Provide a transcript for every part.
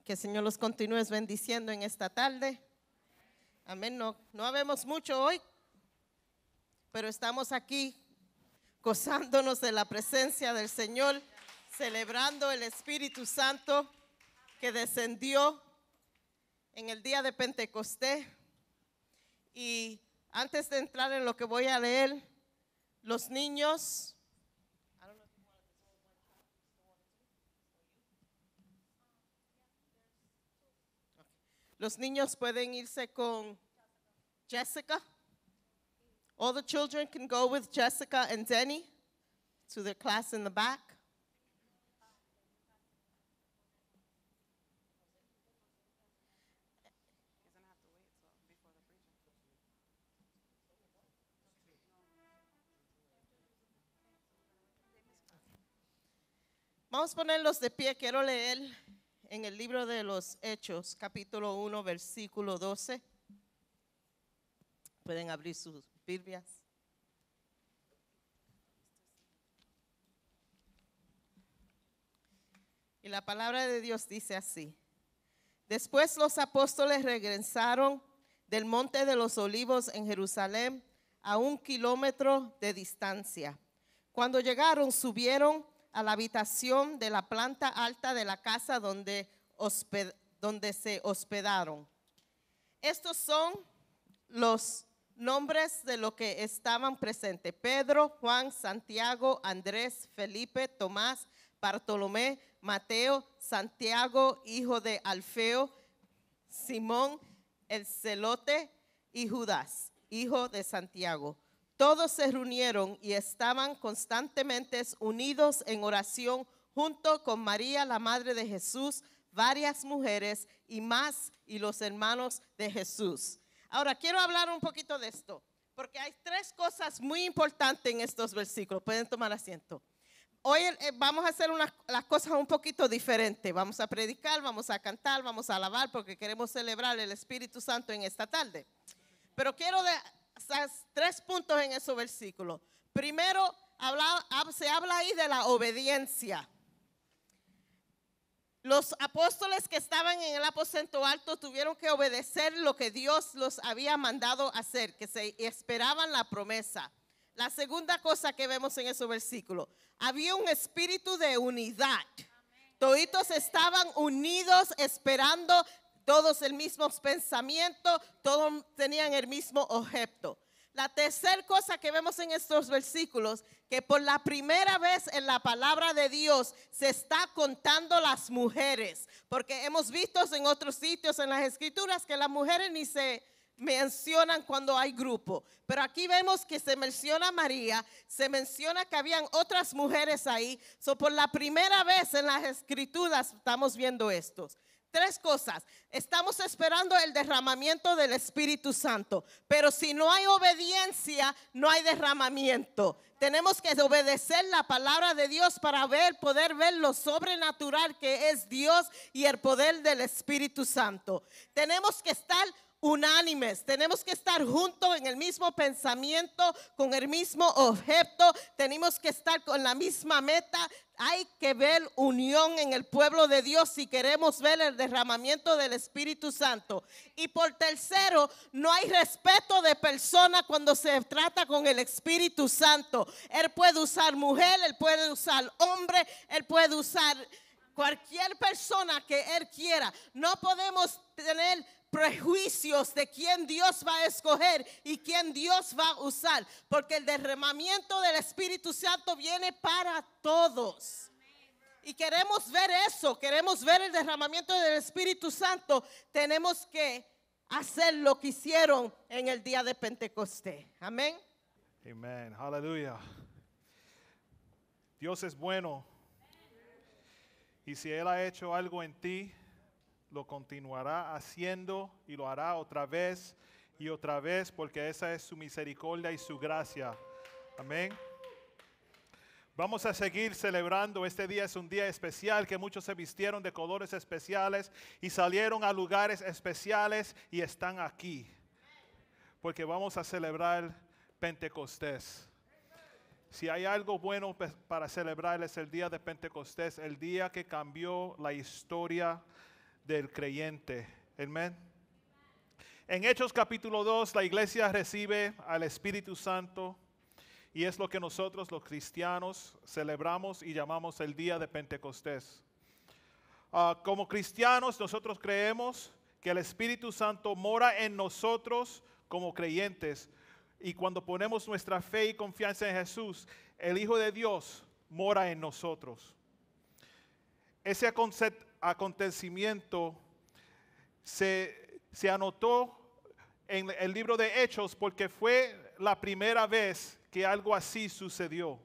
Que el Señor los continúe bendiciendo en esta tarde. Amén. No habemos mucho hoy, pero estamos aquí gozándonos de la presencia del Señor, celebrando el Espíritu Santo que descendió en el día de Pentecostés. Y antes de entrar en lo que voy a leer, los niños... Los niños pueden irse con Jessica. All the children can go with Jessica and Denny to their class in the back. Vamos a ponerlos de pie. Quiero leer en el libro de los Hechos, capítulo 1, versículo 12. Pueden abrir sus Biblias. Y la palabra de Dios dice así: Después los apóstoles regresaron del monte de los olivos en Jerusalén a 1 kilómetro de distancia. Cuando llegaron, subieron a la habitación de la planta alta de la casa donde se hospedaron. Estos son los nombres de los que estaban presentes: Pedro, Juan, Santiago, Andrés, Felipe, Tomás, Bartolomé, Mateo, Santiago, hijo de Alfeo, Simón el celote y Judas, hijo de Santiago. Todos se reunieron y estaban constantemente unidos en oración junto con María, la madre de Jesús, varias mujeres y los hermanos de Jesús. Ahora quiero hablar un poquito de esto, porque hay tres cosas muy importantes en estos versículos. Pueden tomar asiento. Hoy vamos a hacer las cosas un poquito diferentes. Vamos a predicar, vamos a cantar, vamos a alabar, porque queremos celebrar el Espíritu Santo en esta tarde. Pero quiero hacer 3 puntos en esos versículos. Primero, se habla ahí de la obediencia. Los apóstoles que estaban en el aposento alto tuvieron que obedecer lo que Dios los había mandado hacer, que se esperaban la promesa. La segunda cosa que vemos en esos versículos: había un espíritu de unidad. Toditos estaban unidos, esperando, todos el mismo pensamiento, todos tenían el mismo objeto. La tercera cosa que vemos en estos versículos, que por la primera vez en la palabra de Dios se está contando las mujeres, porque hemos visto en otros sitios en las escrituras que las mujeres ni se mencionan cuando hay grupo, pero aquí vemos que se menciona a María, se menciona que habían otras mujeres ahí. Por la primera vez en las escrituras estamos viendo estos. 3 cosas. Estamos esperando el derramamiento del Espíritu Santo, pero si no hay obediencia, no hay derramamiento. Tenemos que obedecer la palabra de Dios para poder ver lo sobrenatural que es Dios y el poder del Espíritu Santo. Tenemos que estar unánimes, tenemos que estar juntos en el mismo pensamiento, con el mismo objeto, tenemos que estar con la misma meta. Hay que ver unión en el pueblo de Dios si queremos ver el derramamiento del Espíritu Santo. Y por tercero, no hay respeto de persona cuando se trata con el Espíritu Santo. Él puede usar mujer, él puede usar hombre, él puede usar cualquier persona que él quiera. No podemos tener prejuicios de quién Dios va a escoger y quién Dios va a usar, porque el derramamiento del Espíritu Santo viene para todos. Y queremos ver eso, queremos ver el derramamiento del Espíritu Santo. Tenemos que hacer lo que hicieron en el día de Pentecostés. Amén. Amén, aleluya. Dios es bueno, y si Él ha hecho algo en ti, lo continuará haciendo y lo hará otra vez y otra vez, porque esa es su misericordia y su gracia. Amén. Vamos a seguir celebrando. Este día es un día especial, que muchos se vistieron de colores especiales y salieron a lugares especiales y están aquí, porque vamos a celebrar Pentecostés. Si hay algo bueno para celebrar, es el día de Pentecostés, el día que cambió la historia del creyente. Amén. En Hechos capítulo 2, la iglesia recibe al Espíritu Santo y es lo que nosotros los cristianos celebramos y llamamos el día de Pentecostés. Como cristianos nosotros creemos que el Espíritu Santo mora en nosotros como creyentes y cuando ponemos nuestra fe y confianza en Jesús, el Hijo de Dios mora en nosotros. Ese acontecimiento se anotó en el libro de Hechos porque fue la primera vez que algo así sucedió.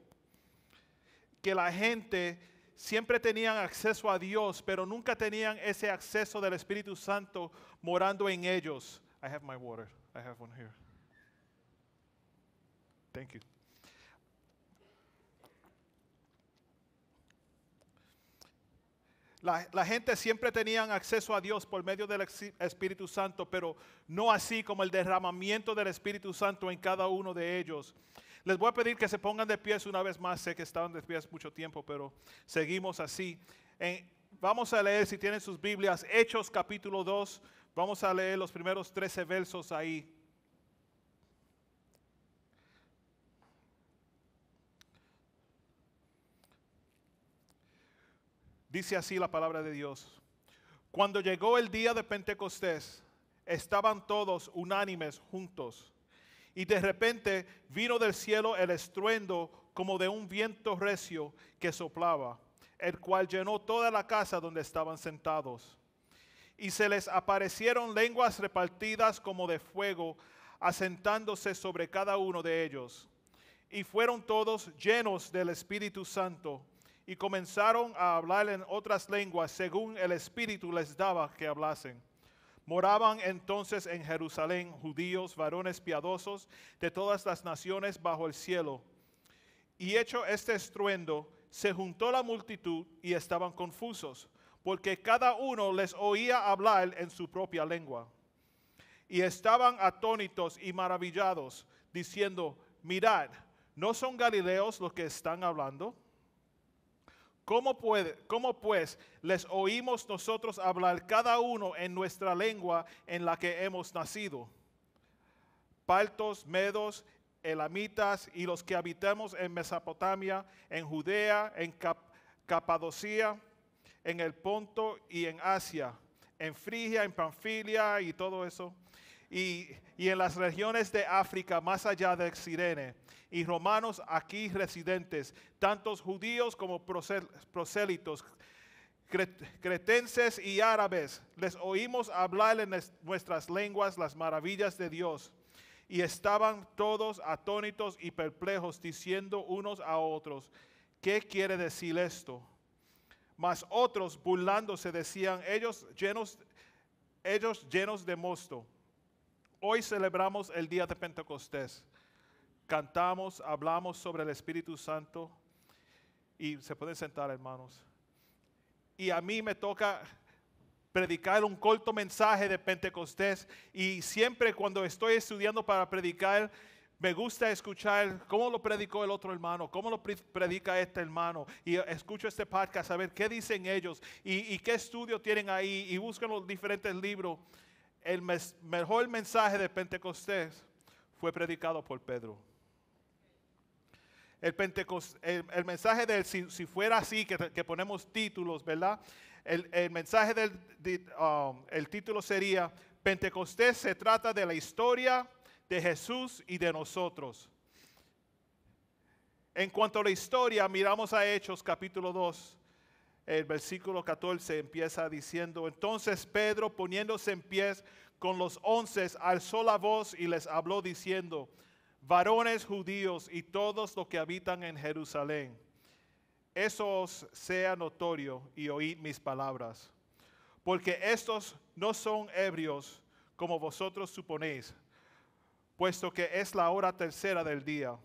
Que la gente siempre tenían acceso a Dios, pero nunca tenían ese acceso del Espíritu Santo morando en ellos. I have my water. I have one here. Thank you. La gente siempre tenían acceso a Dios por medio del Espíritu Santo, pero no así como el derramamiento del Espíritu Santo en cada uno de ellos. Les voy a pedir que se pongan de pies una vez más. Sé que estaban de pies mucho tiempo, pero seguimos así. Vamos a leer, si tienen sus Biblias, Hechos capítulo 2. Vamos a leer los primeros 13 versos ahí. Dice así la palabra de Dios. Cuando llegó el día de Pentecostés, estaban todos unánimes juntos. Y de repente vino del cielo el estruendo como de un viento recio que soplaba, el cual llenó toda la casa donde estaban sentados. Y se les aparecieron lenguas repartidas como de fuego, asentándose sobre cada uno de ellos. Y fueron todos llenos del Espíritu Santo, y comenzaron a hablar en otras lenguas según el Espíritu les daba que hablasen. Moraban entonces en Jerusalén judíos, varones piadosos de todas las naciones bajo el cielo. Y hecho este estruendo, se juntó la multitud y estaban confusos, porque cada uno les oía hablar en su propia lengua. Y estaban atónitos y maravillados, diciendo, mirad, ¿no son galileos los que están hablando? ¿Cómo pues les oímos nosotros hablar cada uno en nuestra lengua en la que hemos nacido? Partos, medos, elamitas y los que habitamos en Mesopotamia, en Judea, en Capadocia, en el Ponto y en Asia, en Frigia, en Panfilia y todo eso, y en las regiones de África más allá de Cirene, y romanos aquí residentes, tantos judíos como prosélitos, cretenses y árabes, les oímos hablar en nuestras lenguas las maravillas de Dios. Y estaban todos atónitos y perplejos, diciendo unos a otros, ¿qué quiere decir esto? Mas otros burlándose decían, ellos llenos de mosto. Hoy celebramos el día de Pentecostés. Cantamos, hablamos sobre el Espíritu Santo y se pueden sentar, hermanos. Y a mí me toca predicar un corto mensaje de Pentecostés y siempre cuando estoy estudiando para predicar me gusta escuchar cómo lo predicó el otro hermano, cómo lo predica este hermano y escucho este podcast a ver qué dicen ellos y qué estudio tienen ahí y buscan los diferentes libros. El mejor mensaje de Pentecostés fue predicado por Pedro. El mensaje de él, si fuera así, que ponemos títulos, ¿verdad? El mensaje el título sería, Pentecostés se trata de la historia de Jesús y de nosotros. En cuanto a la historia, miramos a Hechos capítulo 2, el versículo 14 empieza diciendo, entonces Pedro poniéndose en pie con los 11 alzó la voz y les habló diciendo, varones judíos y todos los que habitan en Jerusalén, eso os sea notorio y oíd mis palabras, porque estos no son ebrios como vosotros suponéis, puesto que es la hora tercera del día.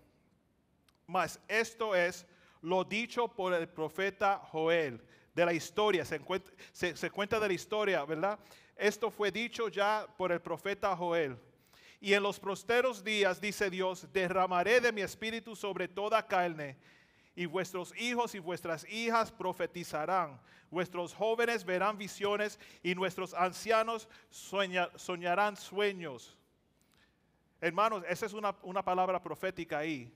Mas esto es lo dicho por el profeta Joel, de la historia, se cuenta de la historia, ¿verdad? Esto fue dicho ya por el profeta Joel. Y en los posteros días, dice Dios, derramaré de mi espíritu sobre toda carne, y vuestros hijos y vuestras hijas profetizarán. Vuestros jóvenes verán visiones y nuestros ancianos soñarán sueños. Hermanos, esa es una palabra profética ahí.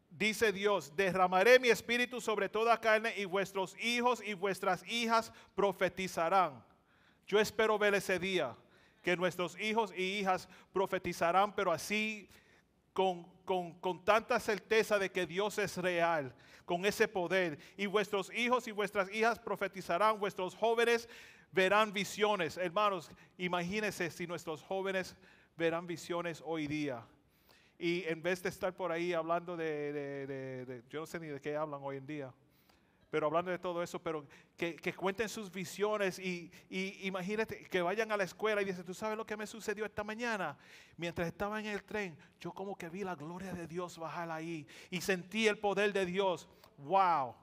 Dice Dios, derramaré mi espíritu sobre toda carne y vuestros hijos y vuestras hijas profetizarán. Yo espero ver ese día, que nuestros hijos y hijas profetizarán, pero así con tanta certeza de que Dios es real, con ese poder. Y vuestros hijos y vuestras hijas profetizarán, vuestros jóvenes verán visiones. Hermanos, imagínense si nuestros jóvenes verán visiones hoy día. Y en vez de estar por ahí hablando yo no sé ni de qué hablan hoy en día, pero hablando de todo eso, pero que cuenten sus visiones y imagínate que vayan a la escuela y dicen, ¿tú sabes lo que me sucedió esta mañana? Mientras estaba en el tren, yo como que vi la gloria de Dios bajar ahí y sentí el poder de Dios. ¡Wow!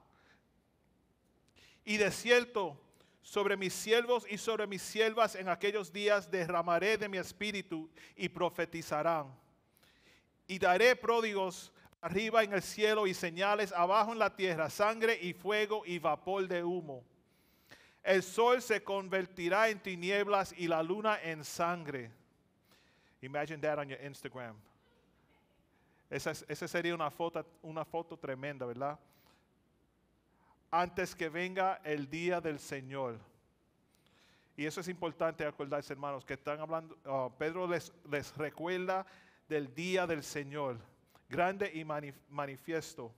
Y de cierto, sobre mis siervos y sobre mis siervas en aquellos días derramaré de mi espíritu y profetizarán. Y daré pródigos arriba en el cielo y señales abajo en la tierra, sangre y fuego y vapor de humo. El sol se convertirá en tinieblas y la luna en sangre. Imagine that on your Instagram. Esa sería una foto tremenda, ¿verdad? Antes que venga el día del Señor. Y eso es importante acordarse, hermanos, que están hablando, Pedro les recuerda del día del Señor, grande y manifiesto.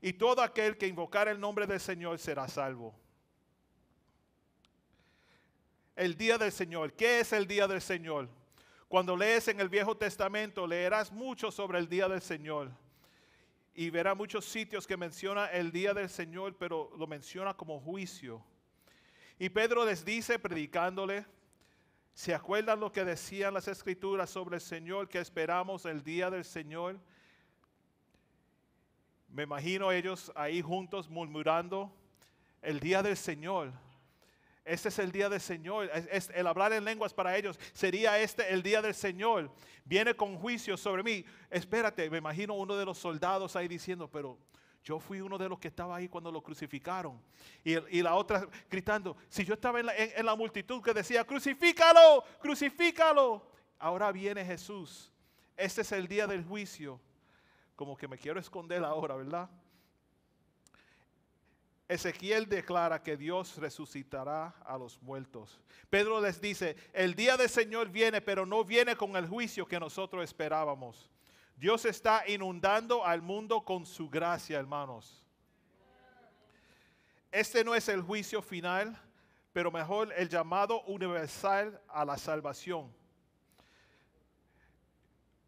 Y todo aquel que invocar el nombre del Señor será salvo. El día del Señor. ¿Qué es el día del Señor? Cuando lees en el Viejo Testamento, leerás mucho sobre el día del Señor. Y verás muchos sitios que menciona el día del Señor, pero lo menciona como juicio. Y Pedro les dice, predicándole, ¿se acuerdan lo que decían las Escrituras sobre el Señor, que esperamos el día del Señor? Me imagino ellos ahí juntos murmurando, el día del Señor. Este es el día del Señor. El hablar en lenguas para ellos sería el día del Señor. Viene con juicio sobre mí. Espérate, me imagino uno de los soldados ahí diciendo, pero yo fui uno de los que estaba ahí cuando lo crucificaron. Y la otra gritando, si yo estaba en la multitud que decía, crucifícalo, crucifícalo. Ahora viene Jesús. Este es el día del juicio. Como que me quiero esconder ahora, ¿verdad? Ezequiel declara que Dios resucitará a los muertos. Pedro les dice, el día del Señor viene, pero no viene con el juicio que nosotros esperábamos. Dios está inundando al mundo con su gracia, hermanos. Este no es el juicio final, pero mejor el llamado universal a la salvación.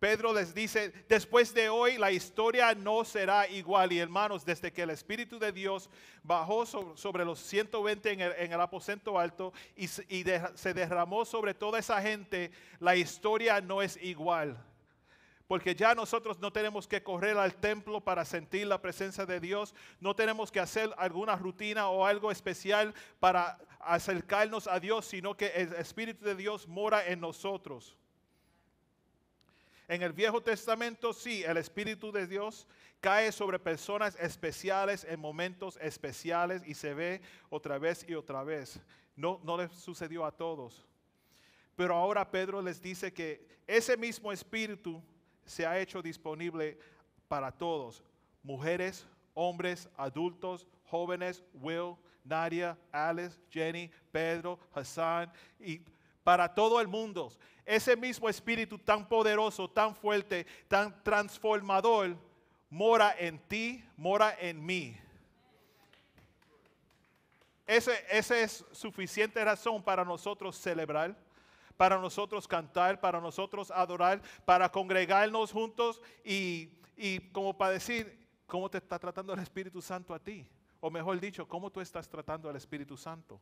Pedro les dice, después de hoy la historia no será igual. Y hermanos, desde que el Espíritu de Dios bajó sobre los 120 en el aposento alto y se derramó sobre toda esa gente, la historia no es igual. Porque ya nosotros no tenemos que correr al templo para sentir la presencia de Dios. No tenemos que hacer alguna rutina o algo especial para acercarnos a Dios, sino que el Espíritu de Dios mora en nosotros. En el Viejo Testamento, sí, el Espíritu de Dios cae sobre personas especiales en momentos especiales y se ve otra vez y otra vez. No les sucedió a todos. Pero ahora Pedro les dice que ese mismo Espíritu se ha hecho disponible para todos. Mujeres, hombres, adultos, jóvenes, Will, Nadia, Alice, Jenny, Pedro, Hassan y para todo el mundo. Ese mismo Espíritu tan poderoso, tan fuerte, tan transformador, mora en ti, mora en mí. Esa es suficiente razón para nosotros celebrar, para nosotros cantar, para nosotros adorar, para congregarnos juntos y como para decir, ¿cómo te está tratando el Espíritu Santo a ti? O mejor dicho, ¿cómo tú estás tratando al Espíritu Santo?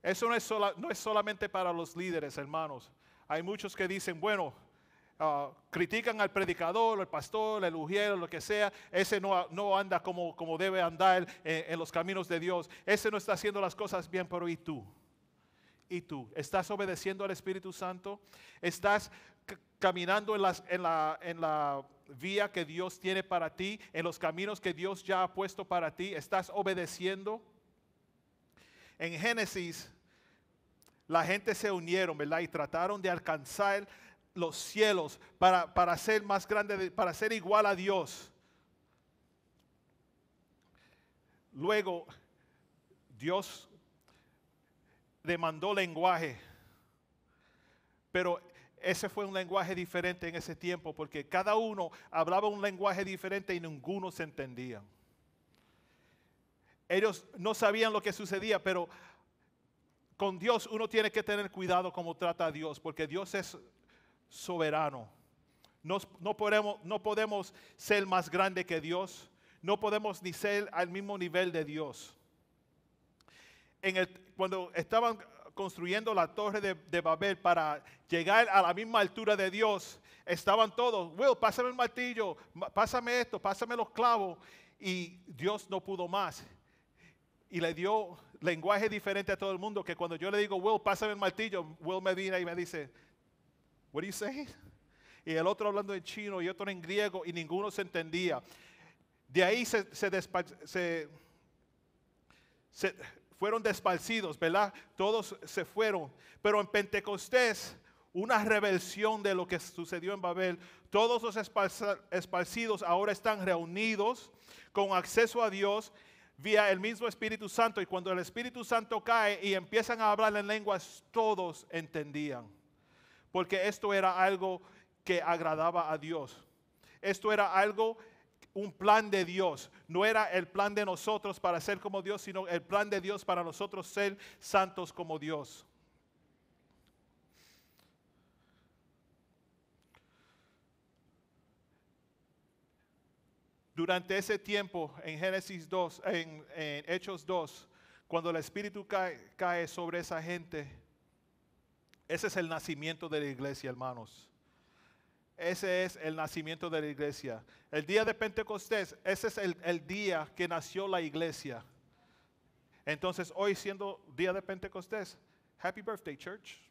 Eso no es solamente para los líderes, hermanos. Hay muchos que dicen, bueno, critican al predicador, al pastor, el ujiero, lo que sea. Ese no anda como debe andar en los caminos de Dios. Ese no está haciendo las cosas bien, pero ¿y tú? ¿Y tú? ¿Estás obedeciendo al Espíritu Santo? ¿Estás caminando en la vía que Dios tiene para ti? ¿En los caminos que Dios ya ha puesto para ti? ¿Estás obedeciendo? En Génesis, la gente se unieron, ¿verdad? Y trataron de alcanzar los cielos para ser más grande, para ser igual a Dios. Luego, Dios demandó lenguaje, pero ese fue un lenguaje diferente en ese tiempo, porque cada uno hablaba un lenguaje diferente y ninguno se entendía. Ellos no sabían lo que sucedía, pero con Dios uno tiene que tener cuidado cómo trata a Dios, porque Dios es soberano. No podemos ser más grande que Dios, no podemos ni ser al mismo nivel de Dios. Cuando estaban construyendo la torre de Babel para llegar a la misma altura de Dios, estaban todos, Will, pásame el martillo, pásame esto, pásame los clavos, y Dios no pudo más. Y le dio lenguaje diferente a todo el mundo, que cuando yo le digo, Will, pásame el martillo, Will me viene y me dice, what do you say? Y el otro hablando en chino y otro en griego, y ninguno se entendía. De ahí fueron desparcidos, ¿verdad? Todos se fueron. Pero en Pentecostés, una rebelión de lo que sucedió en Babel, todos los esparcidos ahora están reunidos con acceso a Dios vía el mismo Espíritu Santo. Y cuando el Espíritu Santo cae y empiezan a hablar en lenguas, todos entendían. Porque esto era algo que agradaba a Dios. Esto era algo, un plan de Dios. No era el plan de nosotros para ser como Dios, sino el plan de Dios para nosotros ser santos como Dios. Durante ese tiempo, en Génesis 2, en Hechos 2, cuando el Espíritu cae sobre esa gente, ese es el nacimiento de la iglesia, hermanos. Ese es el nacimiento de la iglesia. El día de Pentecostés, ese es el día que nació la iglesia. Entonces, hoy siendo día de Pentecostés, Happy Birthday, Church.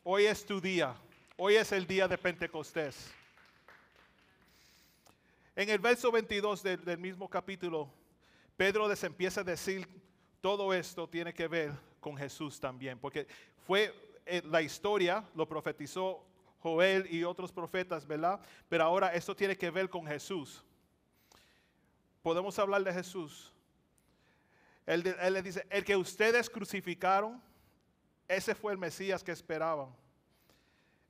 Hoy es tu día. Hoy es el día de Pentecostés. En el verso 22 del mismo capítulo, Pedro les empieza a decir, todo esto tiene que ver con Jesús también, porque fue la historia, lo profetizó Joel y otros profetas, ¿verdad? Pero ahora esto tiene que ver con Jesús. Podemos hablar de Jesús. Él le dice, el que ustedes crucificaron, ese fue el Mesías que esperaban.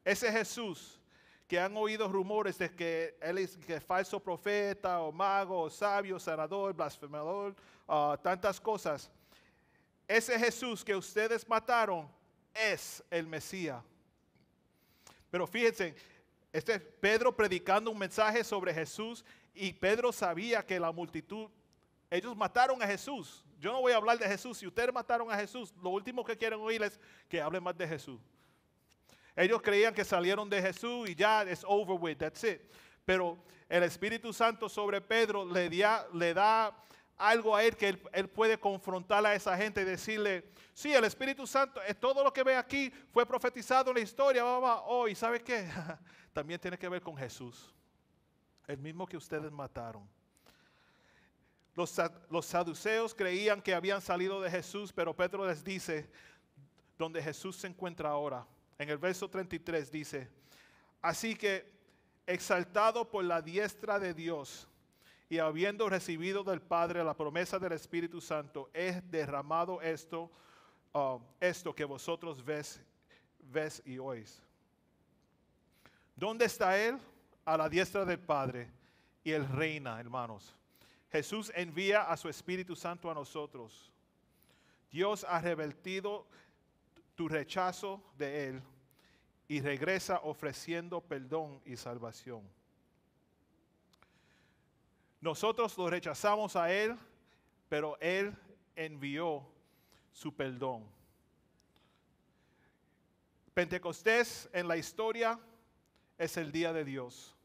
Ese Jesús que han oído rumores de que él es falso profeta, o mago, o sabio, sanador, blasfemador, tantas cosas. Ese Jesús que ustedes mataron es el Mesías. Pero fíjense, este es Pedro predicando un mensaje sobre Jesús, y Pedro sabía que la multitud, ellos mataron a Jesús. Yo no voy a hablar de Jesús. Si ustedes mataron a Jesús, lo último que quieren oír es que hablen más de Jesús. Ellos creían que salieron de Jesús y ya es over with, that's it. Pero el Espíritu Santo sobre Pedro le da algo a él que él puede confrontar a esa gente y decirle, sí, el Espíritu Santo, todo lo que ve aquí fue profetizado en la historia, ¿y sabe qué? También tiene que ver con Jesús, el mismo que ustedes mataron. Los saduceos creían que habían salido de Jesús, pero Pedro les dice, donde Jesús se encuentra ahora. En el verso 33 dice, así que exaltado por la diestra de Dios y habiendo recibido del Padre la promesa del Espíritu Santo, es derramado esto que vosotros ves y oís. ¿Dónde está Él? A la diestra del Padre, y Él reina, hermanos. Jesús envía a su Espíritu Santo a nosotros. Dios ha revertido tu rechazo de Él y regresa ofreciendo perdón y salvación. Nosotros lo rechazamos a Él, pero Él envió su perdón. Pentecostés en la historia es el día de Dios.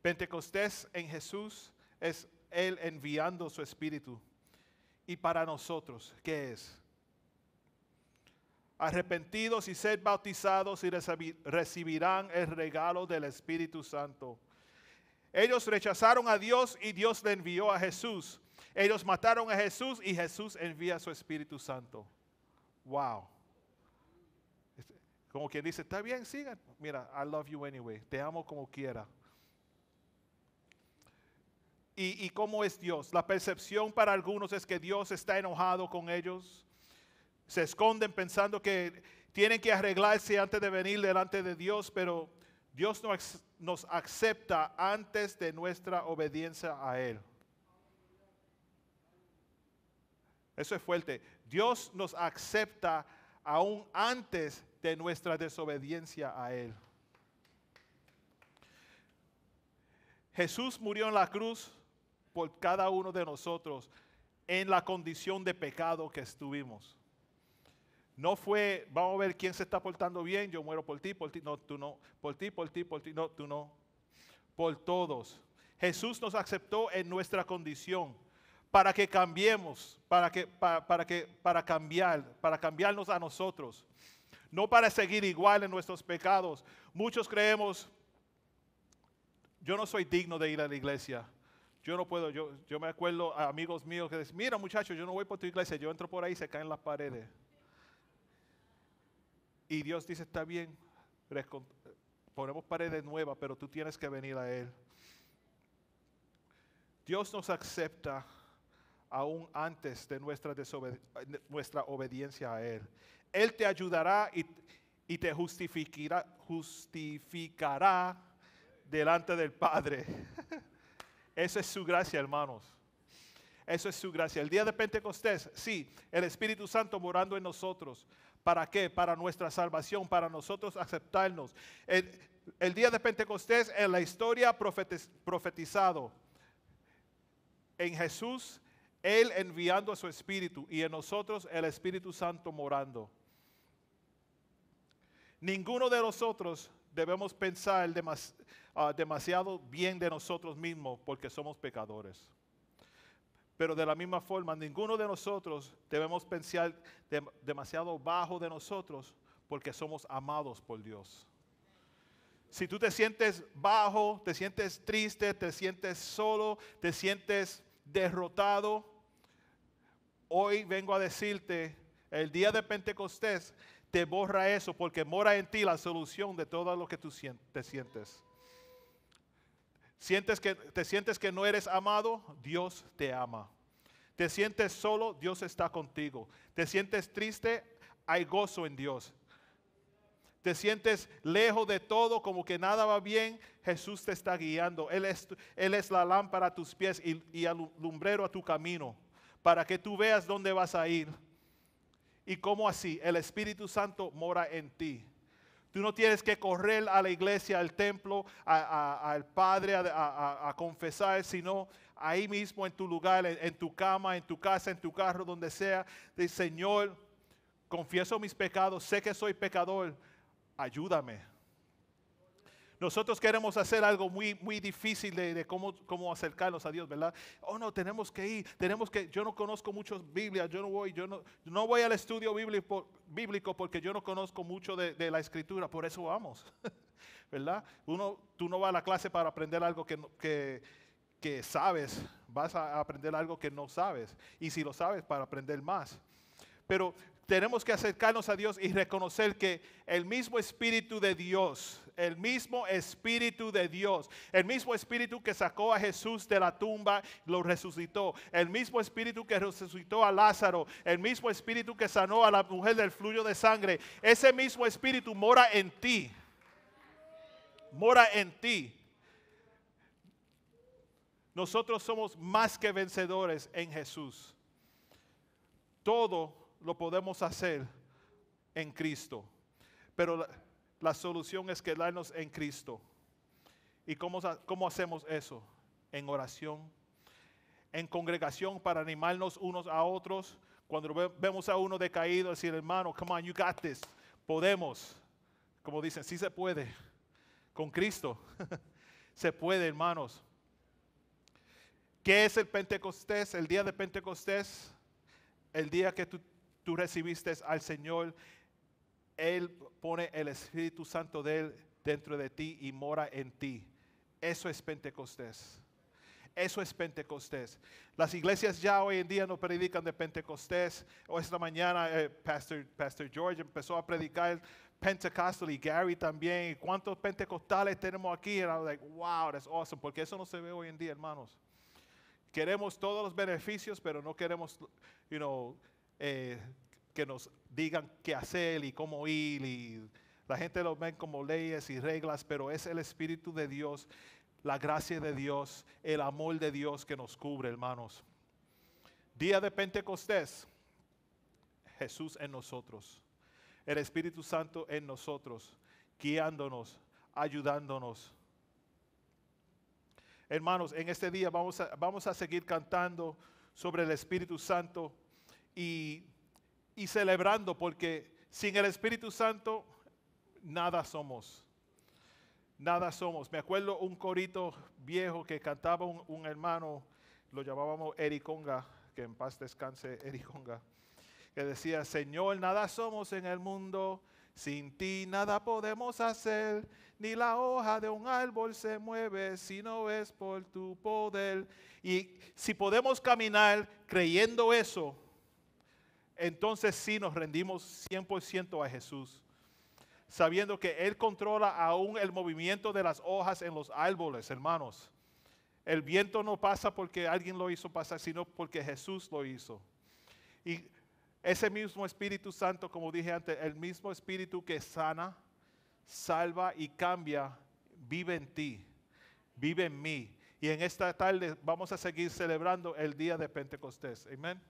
Pentecostés en Jesús es Él enviando su Espíritu. Y para nosotros, ¿qué es? arrepentidos y sed bautizados y recibirán el regalo del Espíritu Santo. Ellos rechazaron a Dios y Dios le envió a Jesús. Ellos mataron a Jesús y Jesús envía a su Espíritu Santo. Wow. Como quien dice, está bien, sigan. Mira, I love you anyway. Te amo como quiera. ¿Y cómo es Dios? La percepción para algunos es que Dios está enojado con ellos. Se esconden pensando que tienen que arreglarse antes de venir delante de Dios, pero Dios nos acepta antes de nuestra obediencia a Él. Eso es fuerte. Dios nos acepta aún antes de nuestra desobediencia a Él. Jesús murió en la cruz por cada uno de nosotros en la condición de pecado que estuvimos. No fue, vamos a ver quién se está portando bien, yo muero por ti, no, tú no, por ti, no, tú no, por todos. Jesús nos aceptó en nuestra condición para que cambiemos, para cambiarnos a nosotros, no para seguir igual en nuestros pecados. Muchos creemos, yo no soy digno de ir a la iglesia. Yo no puedo, yo me acuerdo a amigos míos que dicen, mira muchachos, yo no voy por tu iglesia, yo entro por ahí y se caen las paredes. Y Dios dice, está bien, ponemos paredes nuevas, pero tú tienes que venir a Él. Dios nos acepta aún antes de nuestra obediencia a Él. Él te ayudará y te justificará delante del Padre. Esa es su gracia, hermanos. Eso es su gracia. El día de Pentecostés, sí, el Espíritu Santo morando en nosotros. ¿Para qué? Para nuestra salvación, para nosotros aceptarnos. El día de Pentecostés en la historia profetizado. En Jesús, Él enviando a su Espíritu y en nosotros el Espíritu Santo morando. Ninguno de nosotros debemos pensar demasiado bien de nosotros mismos porque somos pecadores. Pero de la misma forma, ninguno de nosotros debemos pensar demasiado bajo de nosotros porque somos amados por Dios. Si tú te sientes bajo, te sientes triste, te sientes solo, te sientes derrotado, hoy vengo a decirte, el día de Pentecostés te borra eso porque mora en ti la solución de todo lo que tú te sientes. ¿Te sientes que no eres amado? Dios te ama. ¿Te sientes solo? Dios está contigo. ¿Te sientes triste? Hay gozo en Dios. ¿Te sientes lejos de todo, como que nada va bien? Jesús te está guiando. Él es la lámpara a tus pies y el lumbrero a tu camino, para que tú veas dónde vas a ir. ¿Y cómo así? El Espíritu Santo mora en ti. Tú no tienes que correr a la iglesia, al templo, al Padre, a confesar, sino ahí mismo en tu lugar, en tu cama, en tu casa, en tu carro, donde sea. Dice, Señor, confieso mis pecados, sé que soy pecador, ayúdame. Nosotros queremos hacer algo muy, muy difícil de cómo acercarnos a Dios, ¿verdad? Oh, no, tenemos que ir, yo no conozco muchas Biblias, yo no voy al estudio bíblico porque yo no conozco mucho de la Escritura, por eso vamos, ¿verdad? Tú no vas a la clase para aprender algo que sabes, vas a aprender algo que no sabes, y si lo sabes, para aprender más. Pero tenemos que acercarnos a Dios y reconocer que el mismo Espíritu de Dios, el mismo Espíritu que sacó a Jesús de la tumba, lo resucitó, el mismo Espíritu que resucitó a Lázaro, el mismo Espíritu que sanó a la mujer del flujo de sangre, ese mismo Espíritu mora en ti. Mora en ti. Nosotros somos más que vencedores en Jesús. Todo lo podemos hacer en Cristo. Pero la solución es quedarnos en Cristo. ¿Y cómo hacemos eso? En oración, en congregación para animarnos unos a otros. Cuando vemos a uno decaído, decir, hermano, come on, you got this. Podemos. Como dicen, sí se puede. Con Cristo. Se puede, hermanos. ¿Qué es el Pentecostés? El día de Pentecostés, el día que tú recibiste al Señor, Él pone el Espíritu Santo de Él dentro de ti y mora en ti. Eso es Pentecostés. Eso es Pentecostés. Las iglesias ya hoy en día no predican de Pentecostés. O esta mañana Pastor George empezó a predicar Pentecostal y Gary también. ¿Y cuántos pentecostales tenemos aquí? And I was like, wow, that's awesome. Porque eso no se ve hoy en día, hermanos. Queremos todos los beneficios, pero no queremos, que nos digan qué hacer y cómo ir. Y la gente lo ven como leyes y reglas, pero es el Espíritu de Dios, la gracia de Dios, el amor de Dios que nos cubre, hermanos. Día de Pentecostés, Jesús en nosotros, el Espíritu Santo en nosotros, guiándonos, ayudándonos. Hermanos, en este día vamos a seguir cantando sobre el Espíritu Santo y celebrando, porque sin el Espíritu Santo nada somos. Nada somos. Me acuerdo un corito viejo que cantaba un hermano, lo llamábamos Ericonga, que en paz descanse Ericonga, que decía: Señor, nada somos en el mundo, sin ti nada podemos hacer, ni la hoja de un árbol se mueve si no es por tu poder. Y si podemos caminar creyendo eso, entonces sí nos rendimos 100% a Jesús, sabiendo que Él controla aún el movimiento de las hojas en los árboles, hermanos. El viento no pasa porque alguien lo hizo pasar, sino porque Jesús lo hizo. Y ese mismo Espíritu Santo, como dije antes, el mismo Espíritu que sana, salva y cambia, vive en ti, vive en mí. Y en esta tarde vamos a seguir celebrando el día de Pentecostés. Amén.